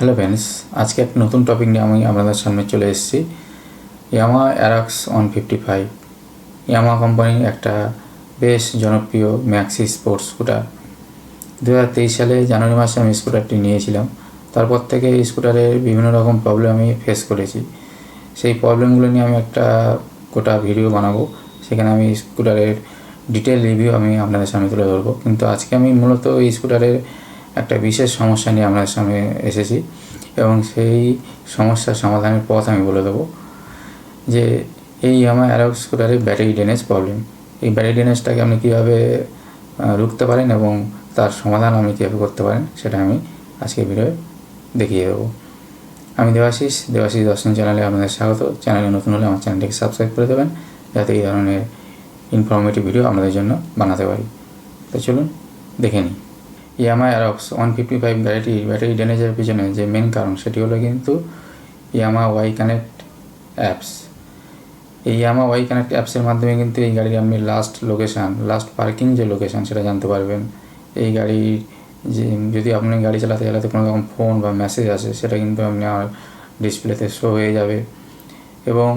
Hello friends, আজকে একটা নতুন টপিক নিয়ে আমি আপনাদের সামনে চলে এসেছি। ইয়ামাহা অ্যারক্স 155 ইয়ামাহা কোম্পানির একটা বেশ জনপ্রিয় ম্যাক্সি স্পোর্টস স্কুটার। 2023 সালে জানুয়ারি মাসে আমি স্কুটারটি নিয়েছিলাম। তারপর থেকে এই স্কুটারের বিভিন্ন রকম প্রবলেম আমি ফেস করেছি। সেই প্রবলেমগুলো নিয়ে আমি একটা গোটা ভিডিও বানাবো। সেখানে আমি স্কুটারের ডিটেল রিভিউ আমি আপনাদের সামনে তুলে ধরবো। কিন্তু আজকে আমি মূলত এই স্কুটারের একটা বিশেষ সমস্যা নিয়ে আপনাদের সামনে এসেছি এবং সেই সমস্যার সমাধানের পথ আমি বলে দেবো। যে এই আমার অ্যারক্স স্কুটারের ব্যাটারি ড্রেনেজ প্রবলেম, এই ব্যাটারি ড্রেনেজটাকে আপনি কীভাবে রুখতে পারেন এবং তার সমাধান আপনি কীভাবে করতে পারেন সেটা আমি আজকে ভিডিওয়ে দেখিয়ে দেবো। আমি দেবাশিস দর্শন চ্যানেলে আপনাদের স্বাগত। চ্যানেলে নতুন হলে আমার চ্যানেলটিকে সাবস্ক্রাইব করে দেবেন, যাতে এই ধরনের ইনফরমেটিভ ভিডিও আপনাদের জন্য বানাতে পারি। তো চলুন দেখে নিই। ইয়ামাহা অ্যারক্স 155 ব্যাটারি ড্যামেজের পিছনে যে মেন কারণ সেটি হলো কিন্তু ইয়ামাহা ওয়াই কানেক্ট অ্যাপস। এই ইয়ামাহা ওয়াই কানেক্ট অ্যাপসের মাধ্যমে কিন্তু এই গাড়ির আপনি লাস্ট পার্কিং যে লোকেশান সেটা জানতে পারবেন। এই গাড়ির যে যদি আপনি গাড়ি চালাতে কোনো রকম ফোন বা মেসেজ আসে সেটা কিন্তু আপনি আর ডিসপ্লেতে শো হয়ে যাবে। এবং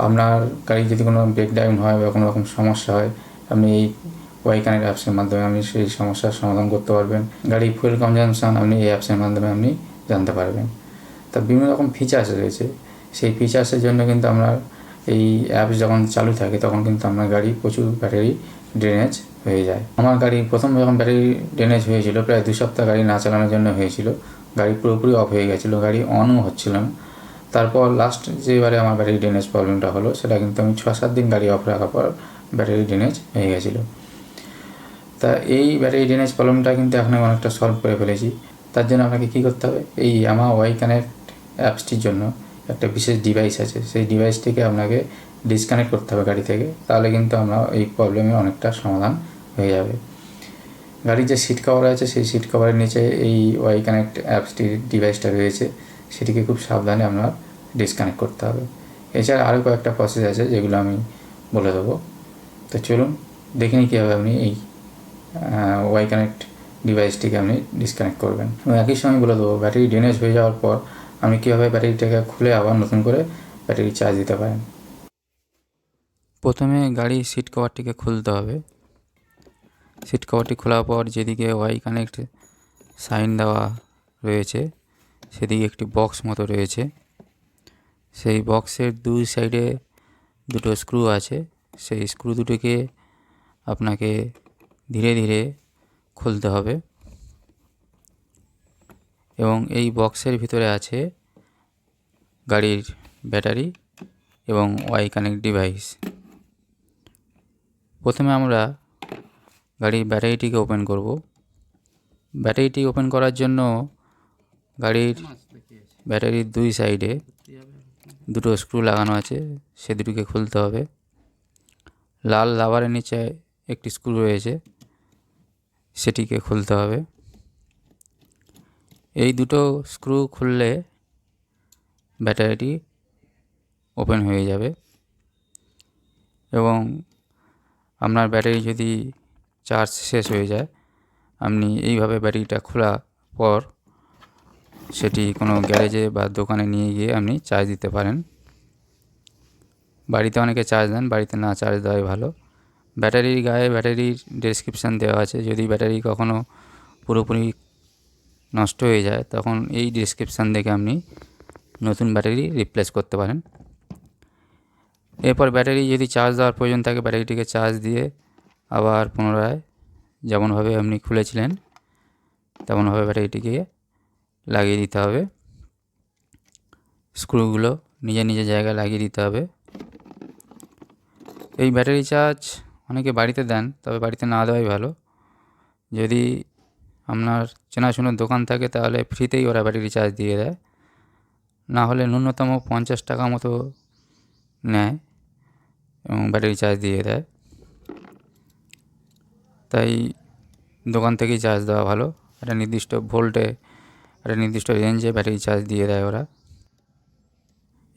আপনার গাড়ি যদি কোনো ব্রেকডাউন হয় বা কোনো রকম সমস্যা হয়, আপনি এই ওয়াই কানেক্ট অ্যাপসের মাধ্যমে আপনি সেই সমস্যার সমাধান করতে পারবেন। গাড়ির ফুয়েল কনজাম্পশন আপনি এই অ্যাপসের মাধ্যমে আপনি জানতে পারবেন। তা বিভিন্ন রকম ফিচার্স রয়েছে। সেই ফিচার্সের জন্য কিন্তু আপনার এই অ্যাপস যখন চালু থাকে তখন কিন্তু আপনার গাড়ি প্রচুর ব্যাটারি ড্রেনেজ হয়ে যায়। আমার গাড়ি প্রথম যখন ব্যাটারি ড্রেনেজ হয়েছিল, প্রায় 2 সপ্তাহ গাড়ি না চালানোর জন্য হয়েছিল। গাড়ি পুরোপুরি অফ হয়ে গেছিলো, গাড়ি অনও হচ্ছিল না। তারপর লাস্ট যেবারে আমার ব্যাটারি ড্রেনেজ প্রবলেমটা হলো, সেটা কিন্তু আমি 6-7 দিন গাড়ি অফ রাখার পর ব্যাটারি ড্রেনেজ হয়ে গেছিলো। তা এই ব্যাটারি ড্রেনেজ প্রবলেমটা কিন্তু এখন আমি অনেকটা সলভ করে ফেলেছি। তার জন্য আপনাকে কী করতে হবে, এই ইয়ামাহা ওয়াই কানেক্ট অ্যাপসটির জন্য একটা বিশেষ ডিভাইস আছে, সেই ডিভাইসটিকে আপনাকে ডিসকানেক্ট করতে হবে গাড়ি থেকে। তাহলে কিন্তু আমরা এই প্রবলেমের অনেকটা সমাধান হয়ে যাবে। গাড়ির যে সিট কভার আছে সেই সিট কভারের নিচে এই ওয়াই কানেক্ট অ্যাপসটির ডিভাইসটা রয়েছে, সেটিকে খুব সাবধানে আপনার ডিসকানেক্ট করতে হবে। এছাড়া আরও কয়েকটা প্রসেস আছে যেগুলো আমি বলে দেবো। তো চলুন দেখে নিই কীভাবে আপনি এই ওয়াই কানেক্ট ডিভাইসটিকে আপনি ডিসকানেক্ট করবেন। এবং একই সময় বলে দেবো ব্যাটারি ড্রেনেজ হয়ে যাওয়ার পর আপনি কীভাবে ব্যাটারিটাকে খুলে আবার নতুন করে ব্যাটারি চার্জ দিতে পারেন। প্রথমে গাড়ির সিট কভারটিকে খুলতে হবে। সিট কভারটি খোলার পর যেদিকে ওয়াই কানেক্ট সাইন দেওয়া রয়েছে সেদিকে একটি বক্স মতো রয়েছে। সেই বক্সের দুই সাইডে দুটো স্ক্রু আছে। সেই স্ক্রু দুটোকে আপনাকে ধীরে ধীরে খুলতে হবে। এবং এই বক্সের ভিতরে আছে গাড়ির ব্যাটারি এবং ওয়াই কানেক্ট ডিভাইস। প্রথমে আমরা গাড়ির ব্যাটারিটিকে ওপেন করব। ব্যাটারিটি ওপেন করার জন্য গাড়ির ব্যাটারির দুই সাইডে দুটো স্ক্রু লাগানো আছে, সে দুটোকে খুলতে হবে। লাল রাবারের নিচে একটি স্ক্রু রয়েছে, সেটিকে খুলতে হবে। এই দুটো স্ক্রু খুললে ব্যাটারিটি ওপেন হয়ে যাবে। এবং আপনার ব্যাটারি যদি চার্জ শেষ হয়ে যায়, আপনি এইভাবে ব্যাটারিটা খোলার পর সেটি কোনো গ্যারেজে বা দোকানে নিয়ে গিয়ে আপনি চার্জ দিতে পারেন। বাড়িতে অনেকে চার্জ দেন, বাড়িতে না চার্জ দেওয়াই ভালো। ব্যাটারির গায়ে ব্যাটারির ডেসক্রিপশান দেওয়া আছে। যদি ব্যাটারি কখনও পুরোপুরি নষ্ট হয়ে যায় তখন এই ডেসক্রিপশান দেখে আপনি নতুন ব্যাটারি রিপ্লেস করতে পারেন। এরপর ব্যাটারি যদি চার্জ দেওয়ার প্রয়োজন থাকে, ব্যাটারিটিকে চার্জ দিয়ে আবার পুনরায় যেমনভাবে আপনি খুলেছিলেন তেমনভাবে ব্যাটারিটিকে লাগিয়ে দিতে হবে। স্ক্রুগুলো নিজের নিজের জায়গায় লাগিয়ে দিতে হবে। এই ব্যাটারি চার্জ অনেকে বাড়িতে দেন, তবে বাড়িতে না দেওয়াই ভালো। যদি আপনার চেনাশোনা দোকান থাকে তাহলে ফ্রিতেই ওরা ব্যাটারি চার্জ দিয়ে দেয়, না হলে ন্যূনতম 50 টাকা মতো নেয় এবং ব্যাটারি চার্জ দিয়ে দেয়। তাই দোকান থেকেই চার্জ দেওয়া ভালো। একটা নির্দিষ্ট ভোল্টে, একটা নির্দিষ্ট রেঞ্জে ব্যাটারি চার্জ দিয়ে দেয় ওরা।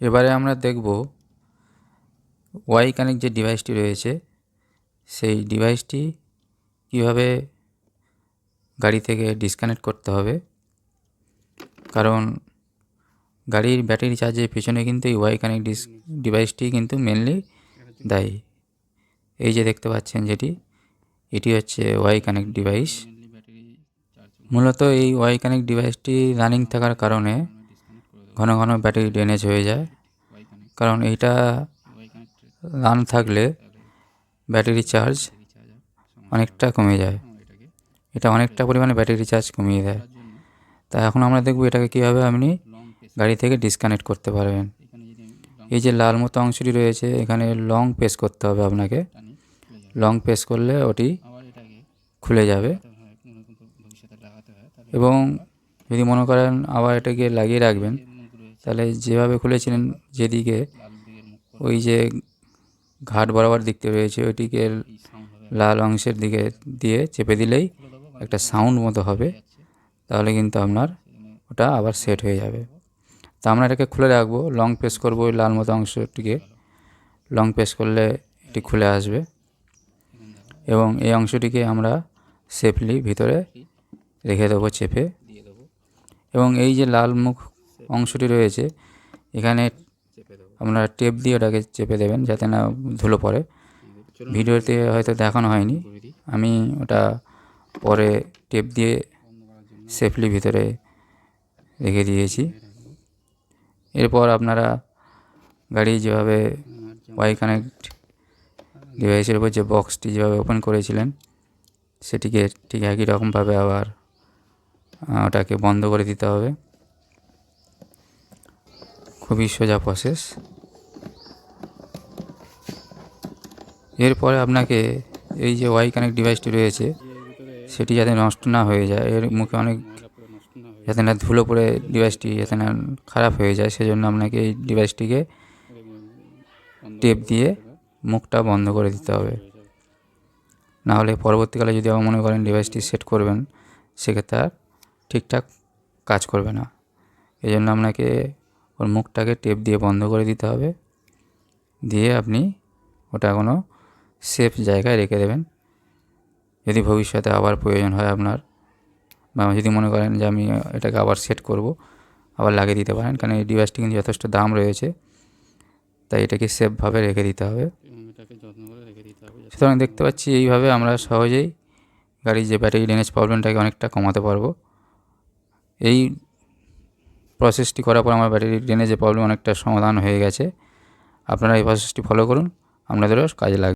এবারে আমরা দেখব ওয়াই কানেক্ট যে ডিভাইসটি রয়েছে সেই ডিভাইসটি কীভাবে গাড়ি থেকে ডিসকানেক্ট করতে হবে। কারণ গাড়ির ব্যাটারি চার্জের পেছনে কিন্তু এই ওয়াই কানেক্ট ডিভাইসটি কিন্তু মেনলি দায়ী। এই যে দেখতে পাচ্ছেন এটি হচ্ছে ওয়াই কানেক্ট ডিভাইস। মূলত এই ওয়াই কানেক্ট ডিভাইসটি রানিং থাকার কারণে ঘন ঘন ব্যাটারি ড্যামেজ হয়ে যায়। কারণ এইটা রান থাকলে ব্যাটারি চার্জ অনেকটা কমে যায়, এটা অনেকটা পরিমাণে ব্যাটারি চার্জ কমিয়ে দেয়। তা এখন আমরা দেখব এটাকে কীভাবে আপনি গাড়ি থেকে ডিসকানেক্ট করতে পারবেন। এই যে লাল মতো অংশটি রয়েছে, এখানে লং প্রেস করতে হবে আপনাকে। লং প্রেস করলে ওটি খুলে যাবে, এবং যদি মনে করেন আবার এটাকে লাগিয়ে রাখবেন, তাহলে যেভাবে খুলেছিলেন যেদিকে ওই যে ঘাট বরাবর দিকতে রয়েছে ওইটিকে লাল অংশের দিকে দিয়ে চেপে দিলেই একটা সাউন্ড মতো হবে, তাহলে কিন্তু আপনার ওটা আবার সেট হয়ে যাবে। তা আমরা এটাকে খুলে রাখবো, লং প্রেস করবো ওই লাল মতো অংশটিকে। লং প্রেস করলে এটি খুলে আসবে, এবং এই অংশটিকে আমরা সেফলি ভিতরে রেখে দেবো চেপে। এবং এই যে লাল মুখ অংশটি রয়েছে, এখানে আপনারা টেপ দিয়ে ওটাকে চেপে দেবেন যাতে না ধুলো পড়ে। ভিডিওতে হয়তো দেখানো হয়নি, আমি ওটা পরে টেপ দিয়ে সেফলি ভিতরে রেখে দিয়েছি। এরপর আপনারা গাড়ি যেভাবে ওয়াই কানেক্ট ডিভাইসের উপর যে বক্সটি যেভাবে ওপেন করেছিলেন, সেটিকে ঠিক একই রকমভাবে আবার ওটাকে বন্ধ করে দিতে হবে। খুবই সোজা প্রসেস। এরপরে আপনাকে এই যে ওয়াই কানেক্ট ডিভাইসটি রয়েছে সেটি যাতে নষ্ট না হয়ে যায়, এর মুখে অনেক যাতে না ধুলো পড়ে ডিভাইসটি যাতে না খারাপ হয়ে যায়, সেজন্য আপনাকে এই ডিভাইসটিকে টেপ দিয়ে মুখটা বন্ধ করে দিতে হবে। নাহলে পরবর্তীকালে যদি আবার মনে করেন ডিভাইসটি সেট করবেন, সেক্ষেত্রে আর ঠিকঠাক কাজ করবে না। এই জন্য আপনাকে ওর মুখটাকে টেপ দিয়ে বন্ধ করে দিতে হবে, দিয়ে আপনি ওটা কোনো সেফ জায়গায় রেখে দেবেন। যদি ভবিষ্যতে আবার প্রয়োজন হয় আপনার, বা যদি মনে করেন যে আমি এটাকে আবার সেট করব, আবার লাগিয়ে দিতে পারেন, কারণ এই ডিভাইসটি কিন্তু যথেষ্ট দাম রয়েছে, তাই এটাকে সেফভাবে রেখে দিতে হবে। সুতরাং দেখতে পাচ্ছি এইভাবে আমরা সহজেই গাড়ির যে ব্যাটারি ড্যামেজ প্রবলেমটাকে অনেকটা কমাতে পারবো। এই প্রসেসটি করার পর আমার ব্যাটারি ড্যামেজের প্রবলেম অনেকটা সমাধান হয়ে গেছে। আপনারা এই প্রসেসটি ফলো করুন, আপনাদেরও কাজে লাগবে।